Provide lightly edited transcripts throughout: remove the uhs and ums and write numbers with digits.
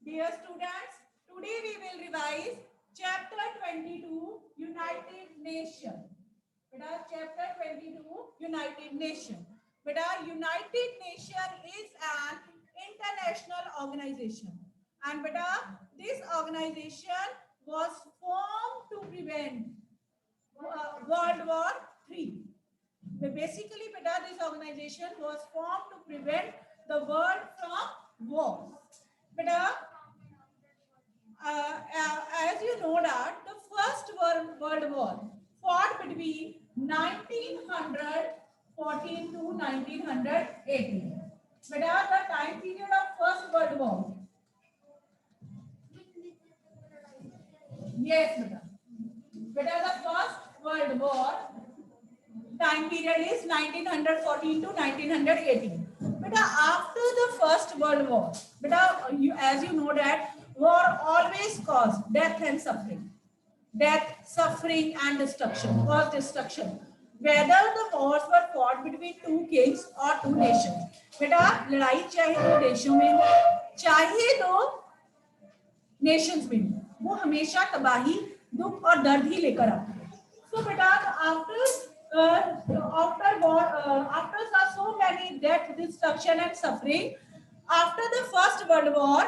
Dear students, today we will revise chapter 22 United Nations. Beta chapter 22 United Nations. Beta United Nation is an international organization, and beta this organization was formed to prevent World War III. Basically, beta this organization was formed to prevent the world from war. Beta as you know that the first world war fought between 1914 to 1918. Beta the time period of first world war. Yes, beta. Beta the first world war time period is 1914 to 1918. Beta after the first world war, beta as you know that war always cause death and suffering. Death, suffering and destruction, cause destruction. Whether the wars were fought between two kings or two nations. बेटा लड़ाई चाहे दो देशों में हो, चाहे दो Nations में हो, वो हमेशा तबाही, दुख और दर्द ही लेकर आती है. So बेटा after so many death, destruction and suffering, after the first world war,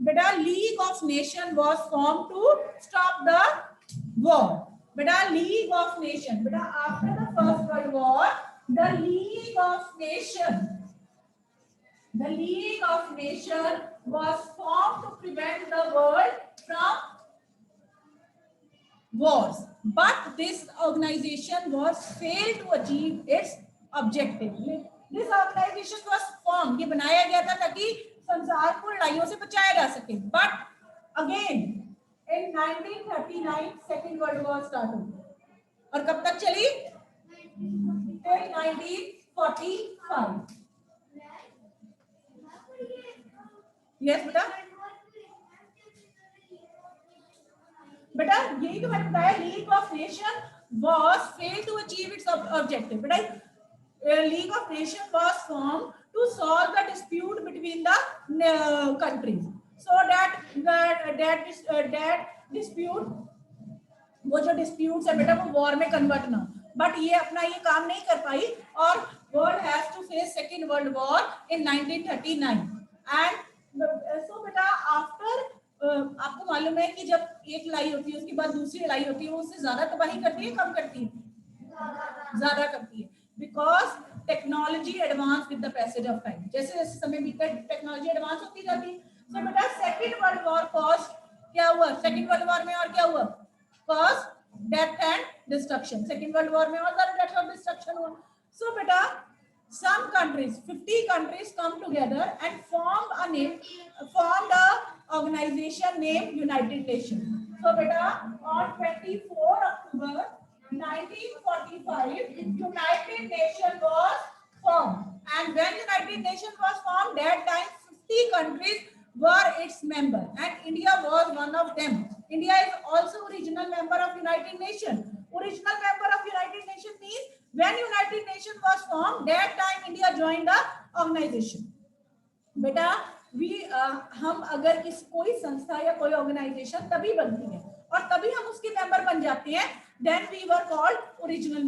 beta League of Nations was formed to stop the war. Beta League of Nations. Beta after the first world war, the League of Nations was formed to prevent the world from wars. But this organization was failed to achieve its objective. This organization was formed, ये बनाया गया था ताकि संसार को लड़ाइयों से बचाया जा सके. But again in 1939 second world war started. और कब तक चली? Till 1945. Yes बेटा. बेटा यही तो मैंने बताया, league of nation was failed to achieve its objective. बेटा League of Nations was formed to solve the dispute between the countries, so that dispute, वो जो disputes है बेटा वो war में convert ना. But ये अपना ये काम नहीं कर पाई और world has to face second world war in 1939. And so बेटा after आपको मालूम है कि जब एक लड़ाई होती है उसके बाद दूसरी लड़ाई होती है, वो उससे ज्यादा तबाही करती है, कम करती है? ज्यादा करती है. Because technology advance with the passage of time. जैसे जैसे समय बीता टेक्नोलॉजी एडवांस होती जाती है. सो बेटा सेकंड वर्ल्ड वॉर कॉज क्या हुआ? सेकंड वर्ल्ड वॉर में और क्या हुआ? Cause death and destruction. Second world war में और ज्यादा डेथ और डिस्ट्रक्शन हुआ. सो बेटा some countries, 50 countries come together and formed a organization named United Nations. So beta on 24 October 1945 United Nations was formed, and when United Nations was formed, that time 50 countries were its member and India was one of them. India is also original member of United Nations. Original member of United Nations means when United Nations was formed, that time India joined the organization. बेटा हम अगर कोई संस्था या कोई organisation तभी बनती है और तभी हम उसके मेंबर बन जाते हैं, then we were called original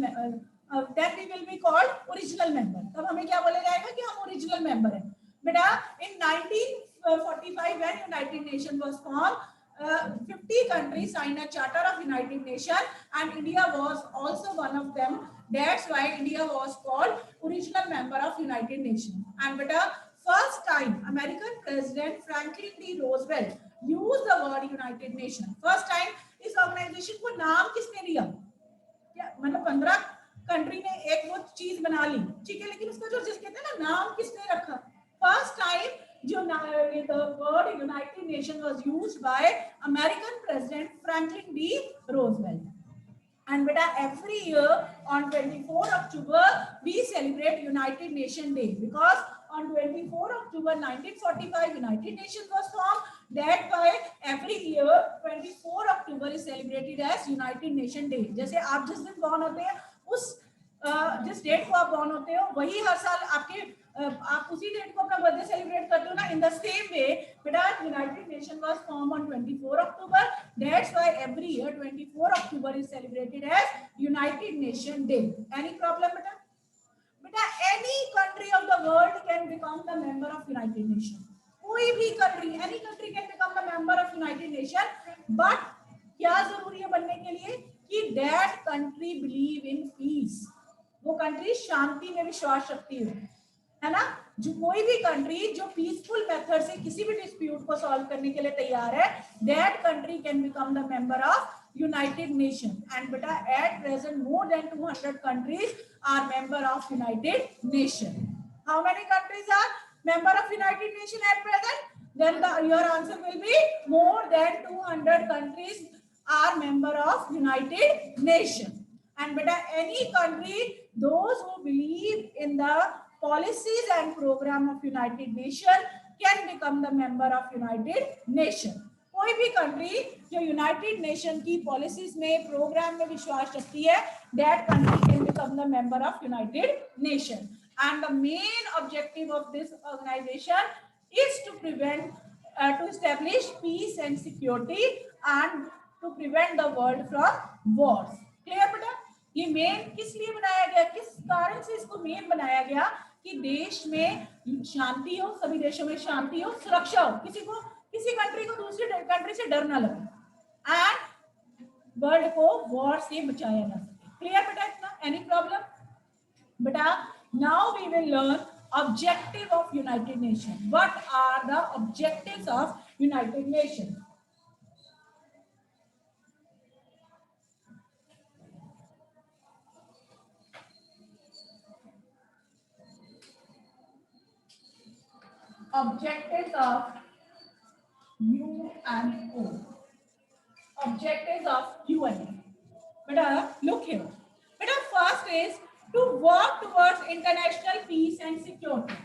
then we will be called original member. तब हमें क्या बोला जाएगा कि हम original member हैं. बेटा in 1945 when United Nations was formed, 50 countries signed a charter of United Nations and India was also one of them. That's why India was called original member of United Nations. And beta first time American President Franklin D. Roosevelt used the word United Nations. First time इस organization को नाम किसने दिया? क्या मतलब 15 country ने एक वो चीज बना ली, ठीक है, लेकिन उसका जो जिस कहते हैं ना नाम किसने रखा? First time जो the word United Nations was used by American President Franklin D. Roosevelt. And beta every year on 24 October we celebrate United Nations Day because on 24 October 1945 United Nations was formed. That why every year 24 October is celebrated as United Nations Day. जैसे आप जिस दिन born होते हैं उस जिस date को आप born होते हो वही हर साल आपके आप उसी डेट को अपना बर्थडे सेलिब्रेट करते हो ना, इन द सेम वे बेटा United Nation was form on 24 October, that's why every year 24 October is celebrated as United Nation day. Any problem बेटा? बेटा any country of the world can become the member of United Nation, कोई भी country, any country can become the member of United Nation, but क्या जरूरी है बनने के लिए कि that country believe in peace, वो कंट्री शांति में विश्वास रखती है ना। जो कोई भी कंट्री जो पीसफुल मेथड से किसी भी डिस्प्यूट को सॉल्व करने के लिए तैयार है, that country can become the member of United Nation. And बेटा at present more than 200 countries are member of United Nation. How many countries are member of United Nations at present? Then your answer will be more than 200 countries are member of United Nations. And beta any country, those who believe in the policies and program of United Nations can become the member of United Nations. कोई भी country जो United nation की policies में, programme में विश्वास रखती है, that country can become the member of United nation. And the main objective of this organization is to prevent, to establish peace and security and to prevent the world from wars. Clear बेटा? ये main किस लिए बनाया गया, किस कारण से इसको मेन बनाया गया कि देश में शांति हो, सभी देशों में शांति हो, सुरक्षा हो, किसी कंट्री को दूसरी कंट्री से डर ना लगे एंड वर्ल्ड को वॉर से बचाया जा सके। क्लियर बेटा इतना? Any problem? बेटा now we will learn objective of United Nations. What are the objectives of United Nations? Objectives of UNO. Objectives of UNO. Beta look here. Beta first is to work towards international peace and security.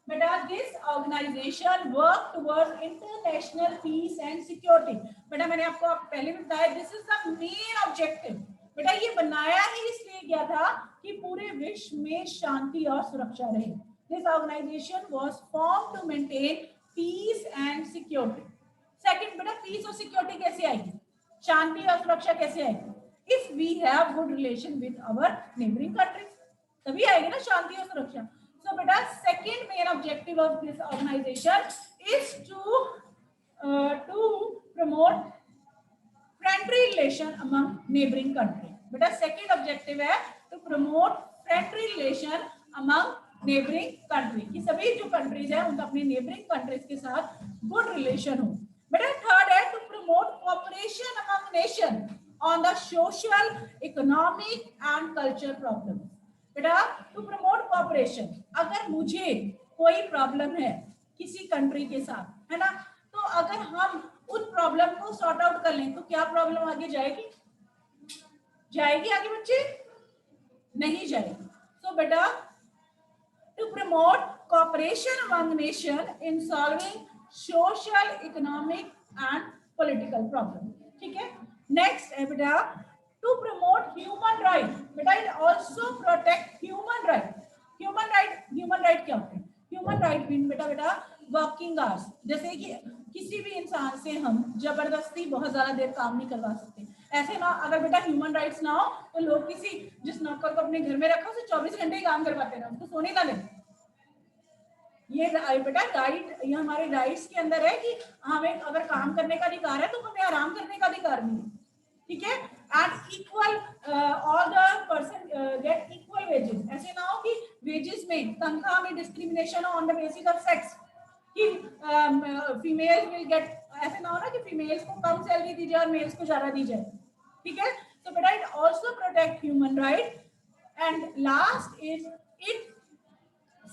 Beta this organization work towards international peace and security. Beta मैंने आपको पहले भी बताया, this is the main objective. बेटा ये बनाया ही इसलिए गया था कि पूरे विश्व में शांति और सुरक्षा रहे। This organization was formed to maintain peace and security. Second बेटा peace और security कैसे आएगी, शांति और सुरक्षा कैसे आएगी? If we have good relation with our neighboring countries, तभी आएगी ना शांति और सुरक्षा। So बेटा second main objective of this organization is to promote friendly relation among neighboring countries. बेटा second objective है to promote friendly relation among neighboring countries, कि सभी जो countries है उनका अपने neighboring countries के साथ good relation हो। बेटा third है to promote cooperation among nations on the social, economic and cultural problems. बेटा टू प्रमोट कोऑपरेशन, अगर मुझे कोई प्रॉब्लम है किसी कंट्री के साथ, है ना, तो अगर हम उस प्रॉब्लम को सॉर्ट आउट कर लें तो क्या प्रॉब्लम आगे जाएगी? जाएगी आगे बच्चे? नहीं जाएगी। सो बेटा to promote cooperation among nation in solving social, economic and political problem. ठीक है, नेक्स्ट है बेटा to promote human right. बेटा it also protect human right. human right क्या होते हैं? human right mean बेटा working hours, जैसे कि किसी भी इंसान से हम जबरदस्ती बहुत ज्यादा देर काम नहीं करवा सकते। ऐसे ना अगर बेटा ह्यूमन राइट्स ना हो तो लोग किसी जिस नौकर को अपने घर में रखा उसे 24 घंटे ही काम करवाते रहे, उसको सोने ना दें। ये बेटा राइट, ये हमारे राइट्स के अंदर है कि हमें अगर काम करने का अधिकार है तो हमें आराम करने का अधिकार भी है। ठीक है, and equal all the person get equal wages. ऐसे ना हो कि वेजेस में, तनख्वाह में डिस्क्रिमिनेशन हो on the basis of sex, कि फीमेल विल गेट, ऐसे ना हो ना कि फीमेल्स को कम सैलरी दी जाए और मेल्स को ज्यादा दी जाए। ठीक है, so बेटा it also protect human right, and last is it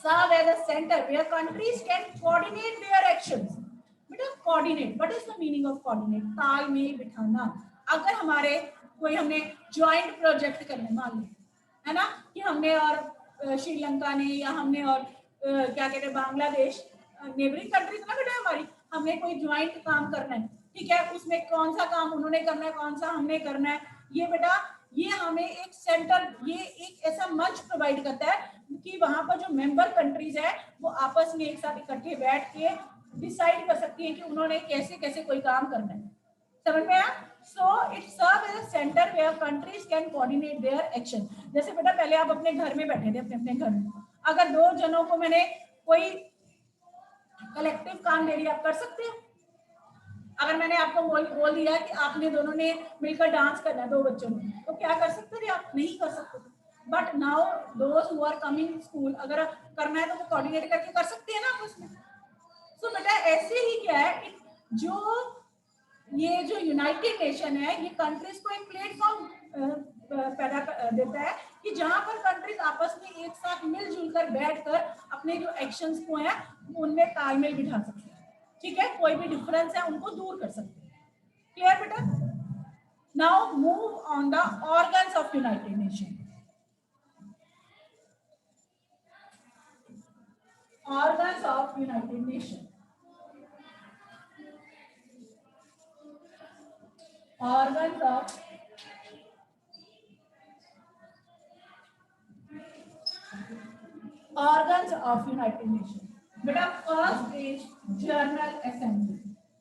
serve as a center where countries can coordinate their actions. बेटा coordinate, what is the meaning of coordinate? तालमेल बिठाना। अगर हमारे कोई हमने ज्वाइंट प्रोजेक्ट करने, मान लो है ना कि हमने और श्रीलंका ने या हमने और क्या कहते हैं बांग्लादेश, नेबरिंग कंट्रीज ना बेटा हमारी, हमने कोई ज्वाइंट काम करना है। ठीक है, उसमें कौन सा काम उन्होंने करना है, कौन सा हमने करना है, ये बेटा ये हमें एक सेंटर, ये एक ऐसा मंच प्रोवाइड करता है कि वहां पर जो मेंबर कंट्रीज है वो आपस में एक साथ इकट्ठे बैठ के डिसाइड कर सकती है कि उन्होंने कैसे कैसे कोई काम करना है। समझ में आया? So it serve as a centre where countries can coordinate their action. जैसे बेटा पहले आप अपने घर में बैठे थे, अपने अपने घर में, अगर दो जनों को मैंने कोई कलेक्टिव काम दे दिया, आप कर सकते हो? अगर मैंने आपको बोल दिया कि आपने दोनों ने मिलकर डांस करना है, दो बच्चों ने, तो क्या कर सकते थे आप? नहीं कर सकते थे। But now those who are coming school, अगर करना है तो वो कोऑर्डिनेट करके कर सकते हैं ना आपस में। सो बेटा ऐसे ही क्या है, जो ये जो यूनाइटेड नेशन है, ये कंट्रीज को एक प्लेटफॉर्म पैदा देता है कि जहां पर कंट्रीज आपस में एक साथ मिलजुल कर बैठकर अपने जो एक्शंस को है उनमें तालमेल बिठा सकते हैं। ठीक है, कोई भी डिफरेंस है उनको दूर कर सकते हैं। क्लियर बेटा? Now move on the organs of United nation. Organs of United nation, organs of United Nations. Beta, first is General Assembly.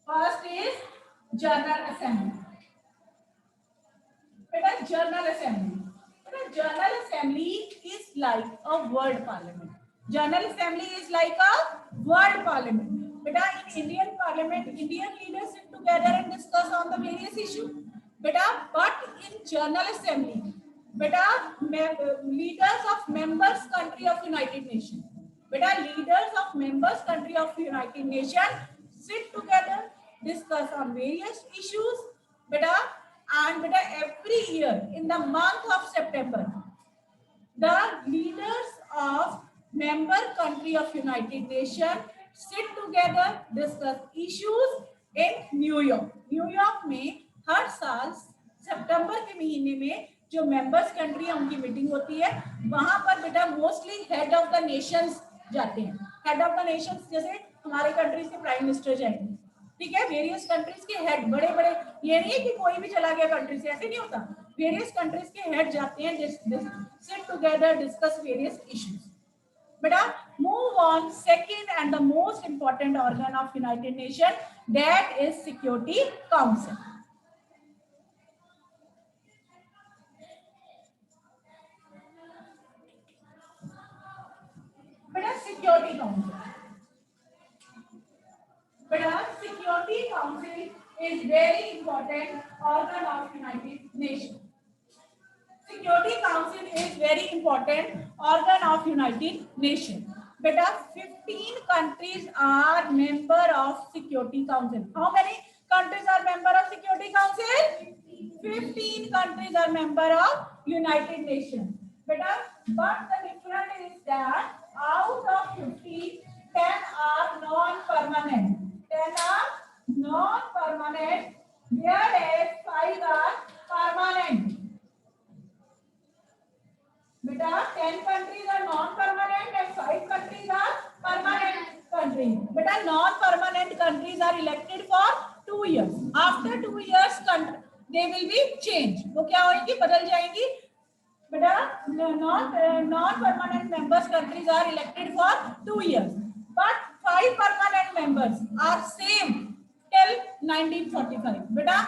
First is General Assembly. Beta, General Assembly. Beta, General Assembly is like a world parliament. General Assembly is like a world parliament. Beta, in Indian Parliament, Indian leaders sit together and discuss on the various issues. Beta, but in General Assembly, beta, leaders of members country of United Nations. Beta, leaders of members country of United Nations sit together, discuss on various issues. Beta, and beta, every year in the month of September, the leaders of member country of United Nations sit together, discuss issues in New York. New York में हर साल सितंबर के महीने में जो members country है उनकी meeting होती है। वहां पर बेटा mostly head of the Nations जाते हैं। हेड ऑफ द नेशंस जैसे हमारे कंट्रीज के प्राइम मिनिस्टर जाएंगे, ठीक है, वेरियस कंट्रीज के हेड, बड़े बड़े, ये नहीं है कि कोई भी चला गया कंट्री से, ऐसे नहीं होता। वेरियस कंट्रीज के हेड जाते हैं, sit together, discuss various issues. Beta, move on second and the most important organ of United Nations, that is Security Council. Beta, Security Council. Beta, Security Council is very important organ of United Nations. Security Council is very important organ of United Nations. Beta, 15 countries are member of Security Council. How many countries are member of Security Council? 15 countries are member of United Nations. Beta, but the difference is that out of 15, 10 are non-permanent. 10 are non-permanent, whereas 5 are permanent. Beta, 10 countries are non-permanent and 5 countries are permanent countries. Beta, non-permanent countries are elected for 2 years. After 2 years, they will be changed. वो क्या होगी? बदल जाएंगी. Beta, non-permanent members countries are elected for 2 years. But 5 permanent members are same till 1945. Beta,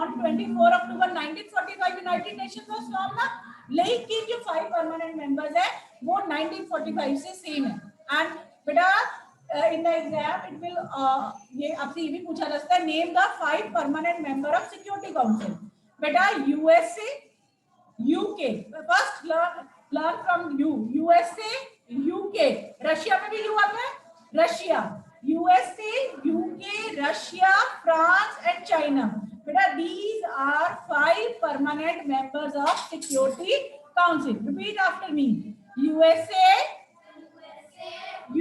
on 24 October 1945 United Nations was formed ना, लेकिन जो 5 permanent members है वो 1945 से सेम है। एंड बेटा in the exam it will ये आपसे ये भी पूछा जा सकता है, name the 5 permanent member of security council. बेटा USA, UK, first learn from USA, UK, Russia में भी यू आता है, Russia, USA, UK, Russia, France and China. Beta, these are 5 permanent members of Security Council. Repeat after me. USA,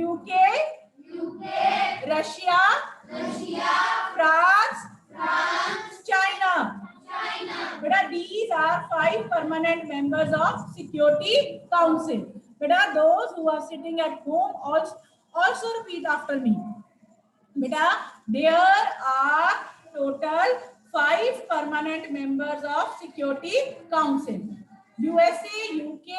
UK, Russia, France, China. Beta, these are 5 permanent members of Security Council. Beta, those who are sitting at home also repeat after me. Beta, there are total 5 permanent members of Security Council. USA, UK,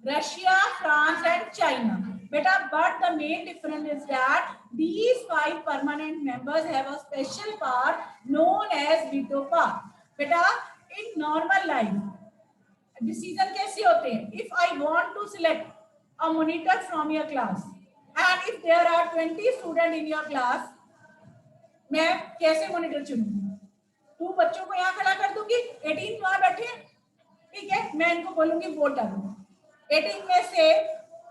Russia, France, and China. Beta, but the main difference is that these 5 permanent members have a special power known as veto power. Beta, in normal life, decision कैसे होते हैं? If I want to select a monitor from your class, and if there are 20 students in your class, मैं कैसे monitor चुनूंगी? 2 बच्चों को यहाँ खड़ा कर दूंगी, 18 वहां बैठे, ठीक है, मैं इनको बोलूंगी वोट डालो। 18 में से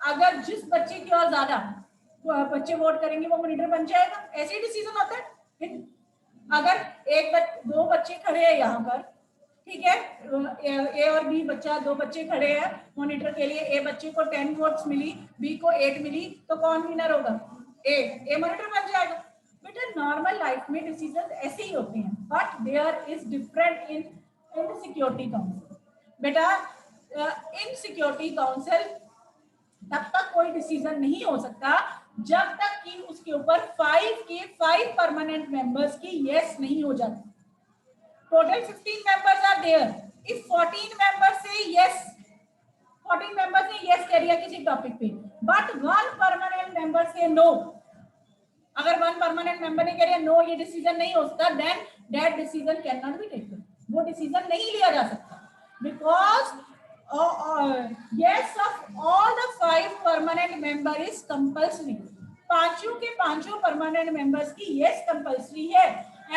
अगर जिस बच्चे की और ज्यादा बच्चे वोट करेंगे वो मॉनिटर बन जाएगा। ऐसे ही डिसीजन होता है। अगर 2 बच्चे खड़े हैं यहाँ पर, ठीक है, ए और बी बच्चा, 2 बच्चे खड़े हैं मॉनिटर के लिए, ए बच्चे को 10 वोट्स मिली, बी को 8 मिली, तो कौन विनर होगा? ए मॉनिटर बन जाएगा। बेटा नॉर्मल लाइफ में डिसीजन ऐसे ही होते हैं, but there is different in security council. बेटा इन सिक्योरिटी काउंसिल तब तक कोई डिसीजन नहीं हो सकता जब तक कि उसके ऊपर 5 परमानेंट मेंबर्स की यस नहीं हो जाती। Total 15 members are there. If 14 members से यस, 14 मेंबर्स ने यस कह दिया किसी टॉपिक पे, बट 1 परमानेंट मेंबर से नो, अगर 1 परमानेंट मेंबर ने कह दिया नो ये डिसीजन नहीं हो सकता, then that decision can not be taken, वो डिसीजन नहीं लिया जा सकता, because yes of all the 5 permanent member is compulsory। 5 के 5 permanent members की yes compulsory है,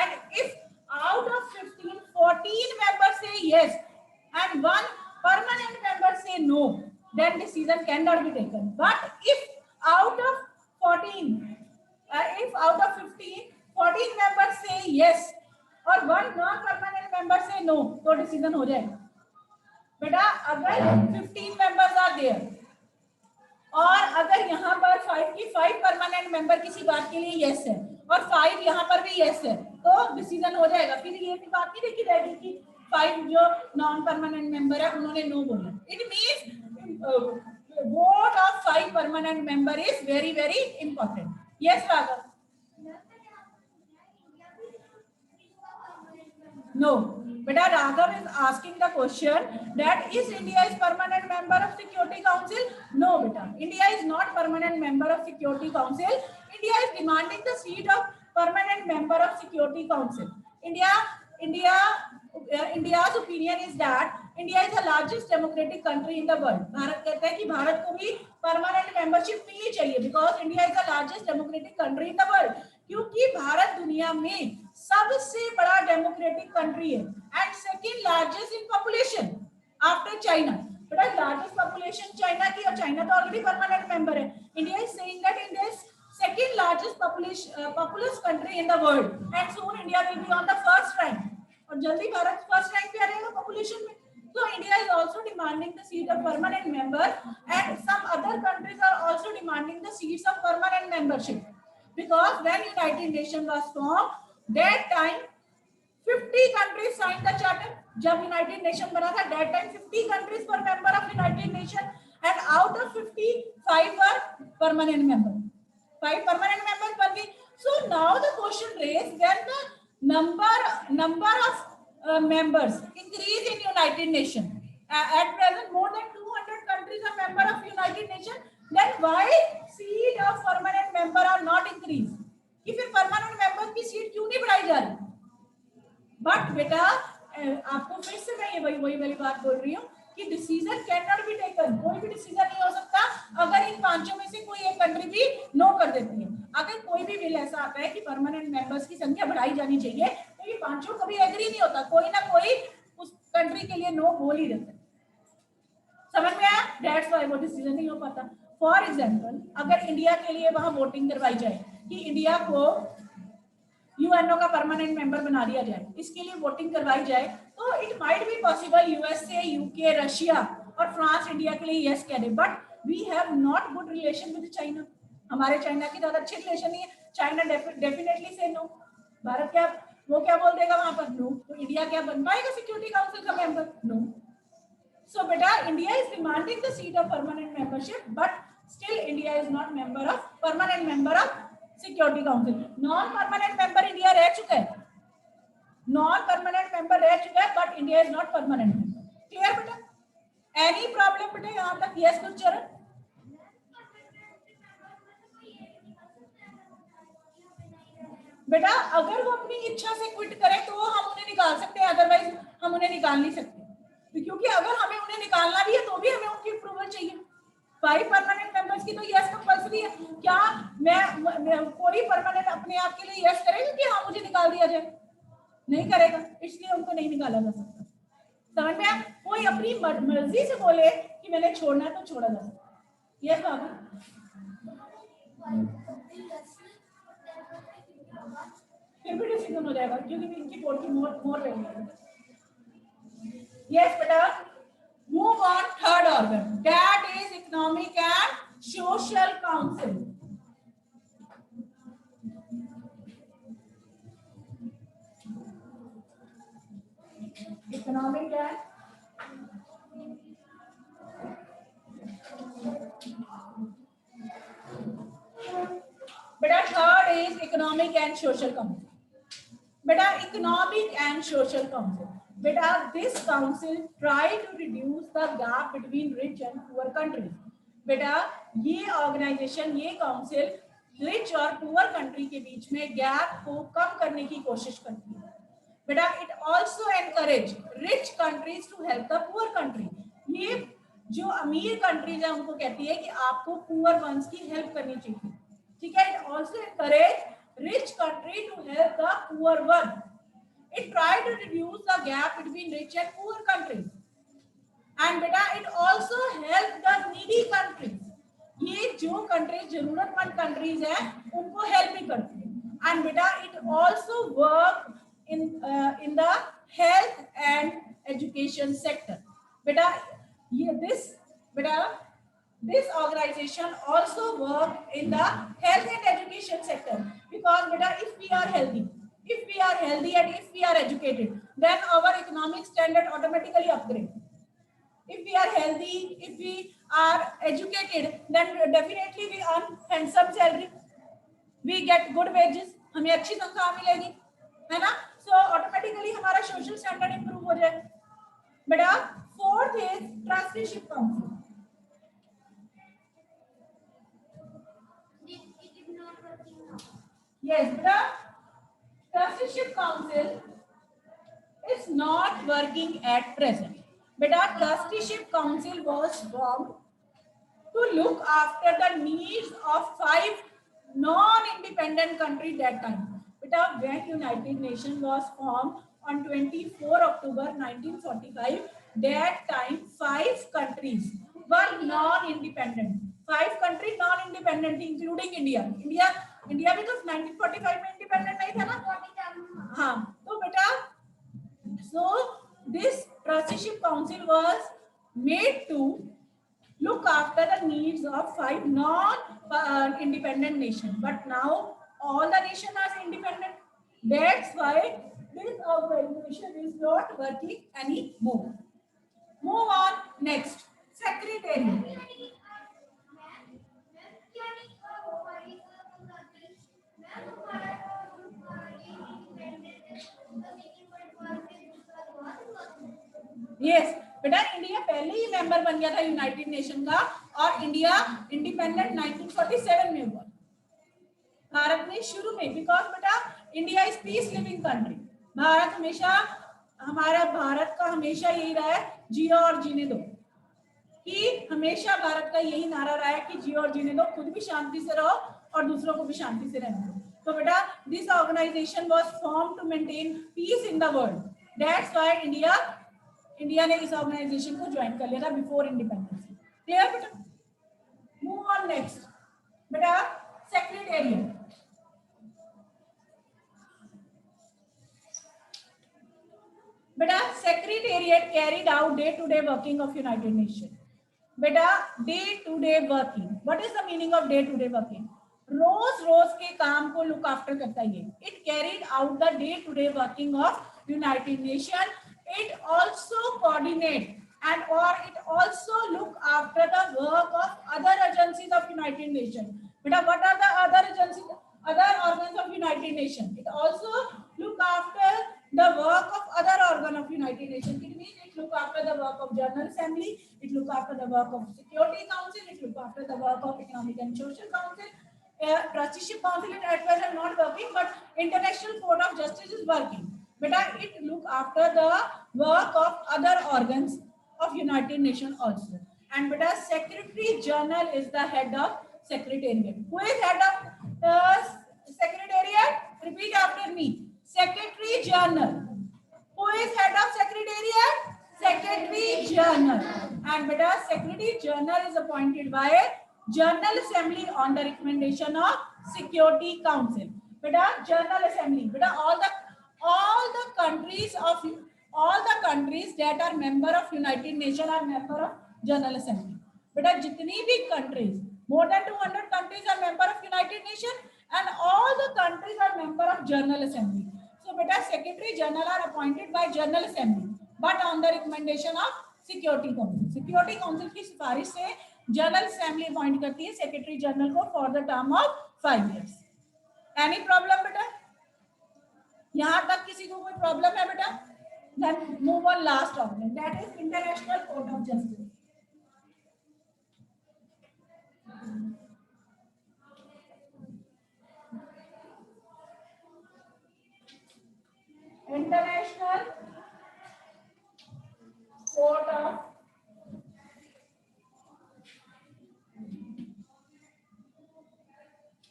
and if out of 15 14 members say yes and 1 permanent member say no, then decision cannot be taken। but if out of 15 14 members say yes और 1 non permanent member say no, तो decision हो जाएगा। बेटा अगर 15 members are there और अगर यहाँ पर 5 परमानेंट मेंबर किसी बात के लिए यस है और 5 यहाँ पर भी यस है, तो डिसीजन हो जाएगा। फिर ये भी बात नहीं देखी जाएगी कि 5 जो नॉन परमानेंट मेंबर है उन्होंने नो बोला। It means vote of 5 permanent member is very very important. Yes Raghav? No, beta Raghav is asking the question that is India is permanent member of Security Council? No, beta. India is not permanent member of Security Council. India is demanding the seat of permanent member of Security Council. India's opinion is that India is the largest democratic country in the world. Bharat कहता है कि भारत को भी permanent membership मिलनी चाहिए because India is the largest democratic country in the world. क्योंकि भारत दुनिया में सबसे बड़ा डेमोक्रेटिक कंट्री है and second largest in population after China. But largest population China की और चाइना तो ऑलरेडी परमानेंट मेंबर है। India is saying that India is second largest populace country in the world and soon India will be on the first rank, और जल्दी Bharat first rank पे आ जाएगा population में। So India is also demanding the seat of permanent member and some other countries are also demanding the seats of permanent membership. Because when United Nations was formed, that time 50 countries signed the charter. जब United Nations बना था, that time 50 countries were member of United Nations, and out of 50, 5 were permanent member. 5 permanent members बन गई. So now the question raised, when the number of members increase in United Nations, at present more than 200 countries are member of United Nations. Then why seat of permanent member are not increased? कि फिर permanent member की seat क्यों नहीं बढ़ाई जा रही? But बेटा आपको फिर से मैं ये वही वाली बात बोल रही हूँ कि decision can not be taken. कोई भी डिसीजन नहीं हो सकता अगर इन 5 में से कोई एक कंट्री भी नो कर देती है। अगर कोई भी बिल ऐसा आता है कि परमानेंट मेंबर्स की संख्या बढ़ाई जानी चाहिए, तो ये 5 कभी एग्री नहीं होता, कोई ना कोई उस कंट्री के लिए नो बोल ही देता है। समझ में आया? दैट्स व्हाई वो डिसीजन नहीं हो पाता। फॉर एग्जाम्पल अगर इंडिया के लिए वहां वोटिंग करवाई जाए कि इंडिया को यूएनओ का परमानेंट मेंबर बना दिया जाए, इसके लिए वोटिंग करवाई जाए, तो it might be possible USA, UK, Russia और फ्रांस इंडिया के लिए यस कह दे, but we have not good relation with China. हमारे चाइना की ज्यादा अच्छे रिलेशन नहीं है। चाइना डेफिनेटली से नो। भारत क्या वो क्या बोल देगा वहां पर? नो। तो इंडिया क्या बन पाएगा सिक्योरिटी काउंसिल का member? No. So beta India is demanding the seat of permanent membership, but still India is not member of permanent member of Security Council. Non permanent member India रह चुका है, non permanent member रह चुका है, but India is not permanent member. Clear बेटा? Any problem बेटा यहाँ तक? यस गुरचरण? बेटा अगर वो अपनी इच्छा से क्विट करें तो हम उन्हें निकाल सकते हैं, अदरवाइज हम उन्हें निकाल नहीं सकते, क्योंकि अगर हमें उन्हें निकालना भी है तो भी हमें उनकी अप्रूवल चाहिए। 5 परमानेंट मेंबर्स की तो यस कंपल्सरी है। क्या मैं कोई परमानेंट अपने आप के लिए यस करेगा कि हाँ मुझे निकाल दिया जाए? नहीं करेगा, इसलिए उनको नहीं निकाला जा सकता। समझ में आया? कोई अपनी मर्जी से बोले कि मैंने छोड़ना है तो छोड़ा जा सकता। यस बाबू? फिर भी डिसीजन हो जाएगा क्योंकि इनकी वोट की मोर वैल्यू है। यस बेटा, move on third organ, that is economic and social council. Economic and बेटा third is economic and social council. बेटा इकोनॉमिक एंड सोशल काउंसिल, बेटा this council try to reduce the gap between rich and poor countries. बेटा ये organisation, ये council rich और poor country के बीच में गैप को कम करने की कोशिश करती है। बेटा it also encourage rich countries to help the poor country. ये जो अमीर कंट्रीज है उनको कहती है कि आपको पुअर वंस की हेल्प करनी चाहिए। ठीक है, it also encourage rich country to help the poor one. It tried to reduce the gap between rich and poor countries. And beta it also helped the needy countries. ये जो countries जरूरतमंद countries है उनको help भी करती है। And beta it also work in the health and education sector. Beta ये this organization also work in the health and education sector, because beta if we are healthy and if we are educated, then our economic standard automatically upgrade. If we are healthy, if we are educated, then definitely we earn handsome salary, we get good wages, हमें अच्छी तनख्वाह मिलेगी, है ना? So automatically हमारा social standard improve हो जाए। बेटा fourth is trusteeship council. Yes, the trusteeship council is not working at present. Beta trusteeship council was formed to look after the needs of 5 non-independent countries that time. Beta when United Nations was formed on 24 October 1945, that time 5 countries were non-independent. 5 countries non-independent including India. India भी तो 1945 में independent नहीं था ना? हाँ, तो बेटा so this trusteeship council was made to look after the needs of 5 non-independent nations, but now all the nations are independent. That's why this organization is not working anymore. Move on next, secretariat. Yes बेटा India पहले ही member बन गया था United nation का, और India independent 1947 में हुआ, भारत में शुरू में, बिकॉज बेटा India is peace living country. Bharat हमेशा, हमारा भारत का हमेशा यही रहा है जियो और जीने दो, कि हमेशा भारत का यही नारा रहा है कि जियो और जीने दो, खुद भी शांति से रहो और दूसरों को भी शांति से रहने दो। तो बेटा this organisation was form to maintain peace in the world, that's why India ने इस ऑर्गेनाइजेशन को ज्वाइन कर लिया था बिफोर इंडिपेंडेंस। क्लियर बेटा? मूव ऑन नेक्स्ट, बेटा सेक्रेटेरिएट। बेटा secretariat carried out day to day working of United Nation. बेटा day to day working, what is the meaning of day to day working? रोज रोज के काम को लुक आफ्टर करता है ये। It carried out the day to day working of United Nation. It also coordinate and or it also look after the work of other agencies of United Nations. Beta, what are the other agencies, other organs of United Nations? It also look after the work of other organ of United Nations. It means it look after the work of General Assembly, it look after the work of Security Council, it look after the work of Economic and Social Council. Trusteeship Council is at present not working, but International Court of Justice is working. Beta, it look after the work of other organs of United Nations also. And beta, Secretary General is the head of Secretariat. Who is head of Secretariat? Repeat after me. Secretary General. Who is head of Secretariat? Secretary General. And beta, Secretary General is appointed by General Assembly on the recommendation of Security Council. Beta, General Assembly. Beta, all the countries that are member of United Nations are member of General Assembly. Beta, jitni bhi countries, more than 200 countries are member of United Nations, and all the countries are member of General Assembly. So beta, Secretary General are appointed by General Assembly, but on the recommendation of Security Council. Security Council की सिफारिश से General Assembly appoint करती है Secretary General को for the term of 5 years. Any problem बेटा? यहाँ तक किसी को कोई problem है बेटा? Then move on last organ, that is International Court of Justice. International Court of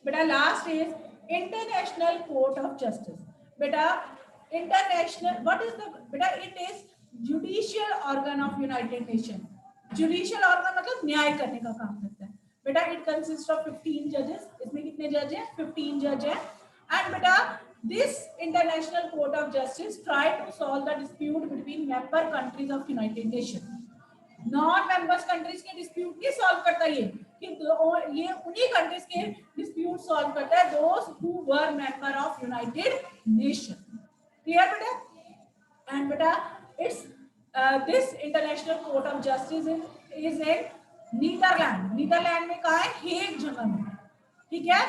Beta, last is International Court of Justice. Beta, international, what is the beta? It is judicial organ of United Nations. Judicial organ मतलब न्याय करने का काम करता है. Beta, it consists of 15 judges. इसमें कितने जज हैं? 15 जज हैं. And beta, this International Court of Justice try to solve the dispute between member countries of United Nations. Non members countries के डिस्प्यूट नहीं सॉल्व करता ये उन्हीं कंट्रीज के डिस्प्यूट सॉल्व करता है those who were member of United Nation. Clear बेटा? And बेटा it's this international court of justice is in Netherland. Netherland में कहाँ है? हेग जगह में. ठीक है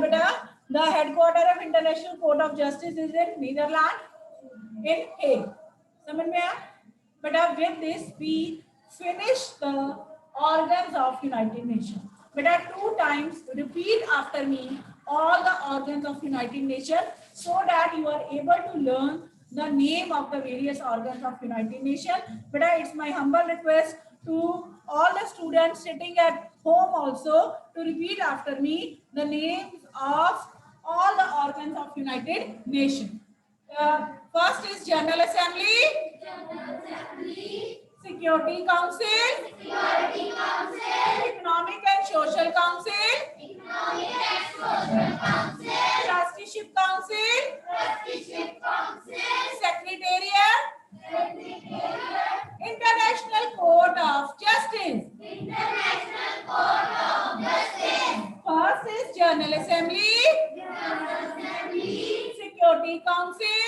बेटा, the headquarter of international court of justice is in Netherland in Hague. समझ में आया बेटा? With this we finish the organs of United Nations. Beta, 2 times repeat after me all the organs of United Nations so that you are able to learn the name of the various organs of United Nations. Beta, it's my humble request to all the students sitting at home also to repeat after me the names of all the organs of United Nations. First is General Assembly. Security Council, Economic and Social Council, Trusteeship Council, Secretariat, International Court of Justice. First is General Assembly, Security Council,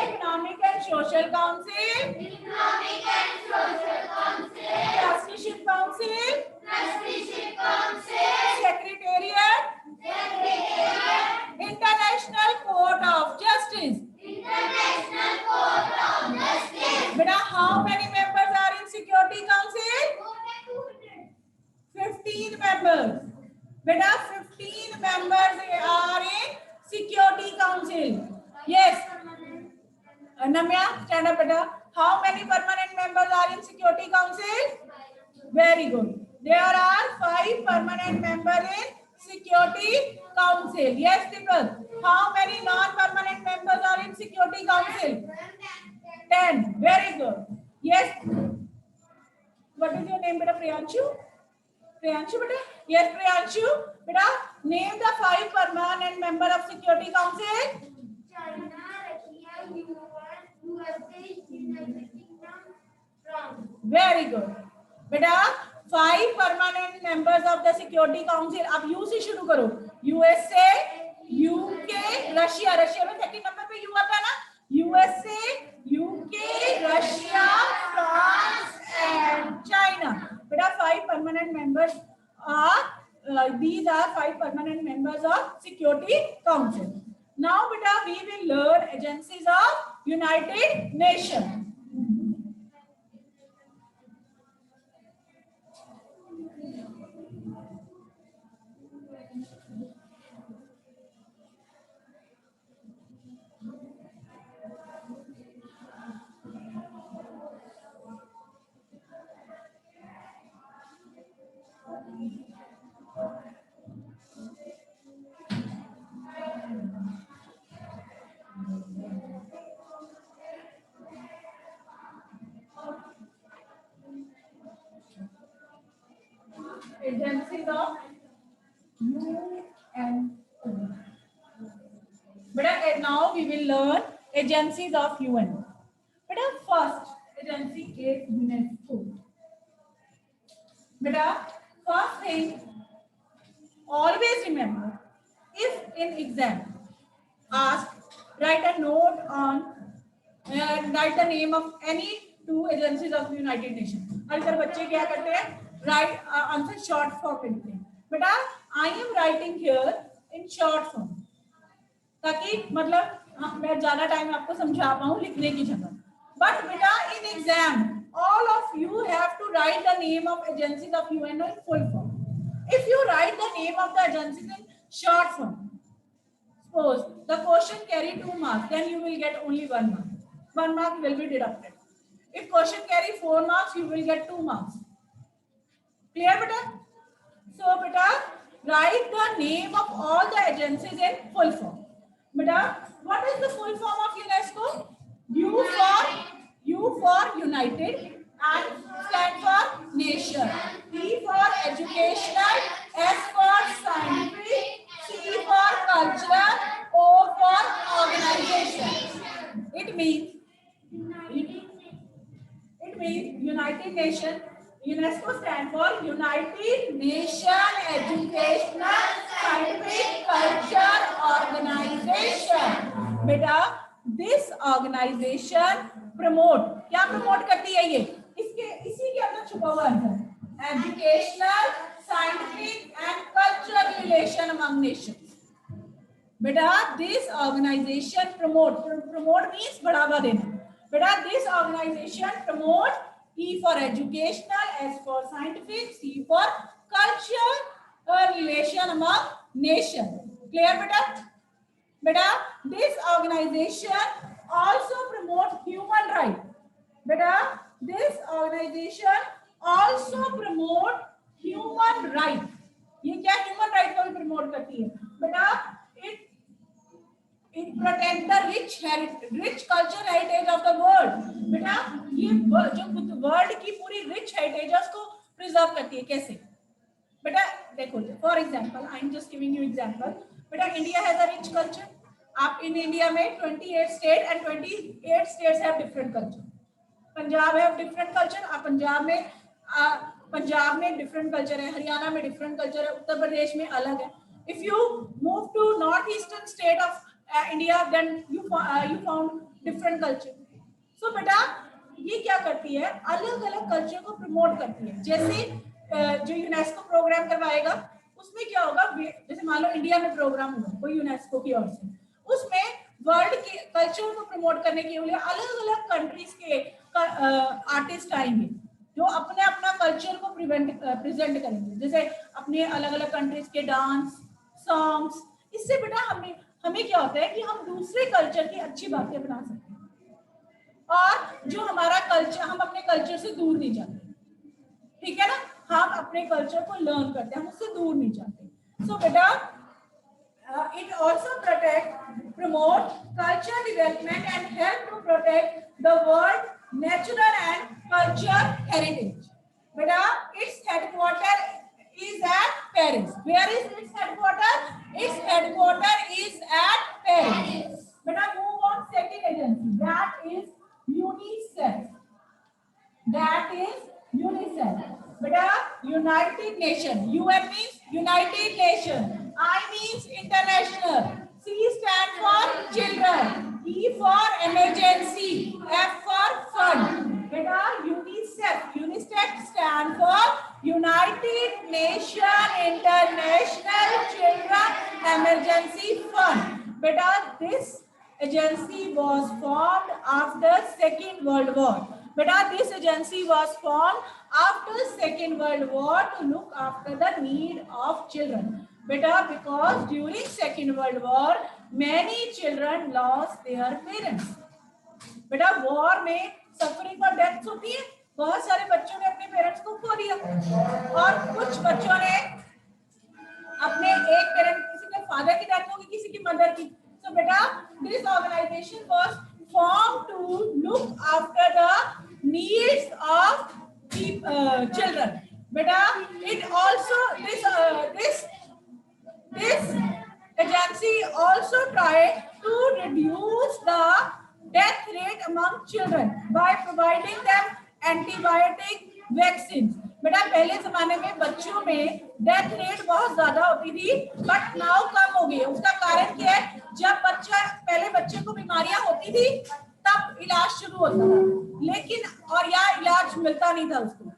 Economic and Social Council, Trusteeship Council, Secretariat, International Court of Justice. Beta, how many members are in Security Council? 15 members. Beta, 15 members are in Security Council. Yes. Namya, stand up, beta. How many permanent members are in Security Council? Very good. There are 5 permanent members in Security Council. Yes, Deepak. How many non-permanent members are in Security Council? 10. Very good. Yes. What is your name, beta? Priyanshu? Priyanshu, beta? Yes, Priyanshu. Beta, name the 5 permanent members of Security Council. China, Russia, USA, United Kingdom, France. Very good. Beta, 5 permanent members of the Security Council. अब U से शुरू करो. USA, UK, Russia. Russia में second number पे U आता है ना? USA, UK, Russia, France and China. Beta, 5 permanent members are these are 5 permanent members of Security Council. Now, beta, we will learn agencies of United Nations. now we will learn agencies of UN. But our first agency is UNESCO. But our first thing, always remember, if in exam ask, write a note on, write the name of any two agencies of the United Nations. अगर बच्चे क्या करते हैं, write answer short form लिखते हैं. बेटा I am writing here in short form, ताकि मतलब मैं ज्यादा टाइम आपको समझा पाऊँ लिखने की जगह. But बेटा in exam all of you have to write the name of agencies of UN in full form. If you write the name of the agencies in short form, suppose the question carry 2 marks, then you will get only 1 mark. 1 mark will be deducted. If question carry 4 marks, you will get 2 marks. Clear, beta? So, beta, write the name of all the agencies in full form. Beta, what is the full form of UNESCO? U for United, and stand for nation. E for educational, S for scientific, C for culture, O for organization. It means United Nation. UNESCO stand for United Nation Educational Scientific Culture Organization. बेटा this organization promote, क्या promote करती है ये? इसके इसी के अंदर छुपा हुआ है educational, scientific and cultural relation among nations. बेटा this organization promote means बढ़ावा देना. बेटा this organization promote, E for educational, S for scientific, C for cultural relation among nations. Clear बेटा? बेटा this organization also promote human right. बेटा this organization also promote human right. ये क्या human right को भी promote करती है? बेटा it protect the rich cultural heritage of the world. बेटा ये जो world की पूरी rich heritage है उसको preserve करती है. कैसे? बेटा देखो, for example, I am just giving you example. बेटा India has a rich culture. आप in India में 28 state and 28 states have different culture. Punjab have different culture. आप पंजाब में different culture है, हरियाणा में different culture है, उत्तर प्रदेश में अलग है. If you move to northeastern state of India, then you found different culture. So बेटा ये क्या करती है, अलग अलग कल्चर को प्रमोट करती है. जैसे जो यूनेस्को प्रोग्राम करवाएगा उसमें क्या होगा, जैसे मान लो इंडिया में प्रोग्राम हुआ कोई यूनेस्को की ओर से, उसमें वर्ल्ड के कल्चर को प्रमोट करने के लिए अलग अलग कंट्रीज के आर्टिस्ट आएंगे जो अपने अपना कल्चर को प्रेजेंट करेंगे. जैसे अपने अलग अलग कंट्रीज के डांस, सॉन्ग्स. इससे बेटा हमें क्या होता है कि हम दूसरे कल्चर की अच्छी बातें बना सकते हैं और जो हमारा कल्चर, हम अपने कल्चर से दूर नहीं जाते. ठीक है ना, हम अपने कल्चर को लर्न करते हैं, हम उससे दूर नहीं जाते. सो बेटा it also promote culture development and help to protect the world natural and cultural heritage. Beta its headquarter is at Paris. Where is its headquarter? Its headquarter is at Paris. Beta move on second agency, that is UNICEF. That is UNICEF. Beta United Nations. UN means United Nations. I means international. C stand for children. E for emergency. F for fund. Beta UNICEF stand for United Nations International Children Emergency Fund. Beta this agency was formed after Second World War. Beta this agency was formed after Second World War to look after the need of children. Beta because during Second World War many children lost their parents. बेटा war में suffering और death होती है, बहुत सारे बच्चों ने अपने पेरेंट्स को खो दिया और कुछ बच्चों ने अपने एक पेरेंट, किसी के फादर की डेथ होगी, किसी की मदर की. So बेटा this organization was formed to look after the needs of children. बेटा it also this agency agency also tried to reduce the death rate among children by providing them antibiotic vaccines. बेटा पहले जमाने में बच्चों में death rate बहुत ज्यादा होती थी, बट नाउ कम हो गई है। उसका कारण क्या है? जब पहले बच्चे को बीमारियां होती थी तब इलाज शुरू होता था, लेकिन और या इलाज मिलता नहीं था उसको।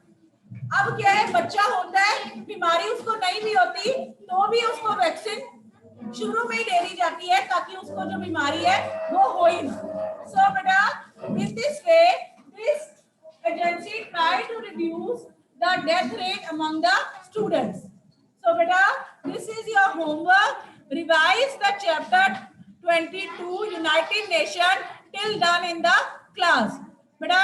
अब क्या है, बच्चा होता है, बीमारी उसको नहीं भी होती तो भी उसको वैक्सीन शुरू में ही दे दी जाती है ताकि उसको जो बीमारी है वो हो ही ना। सो बेटा in this way this agency try to reduce the death rate among the students. So beta, this is your homework. Revise the chapter 22 United Nations till done in the class. Beta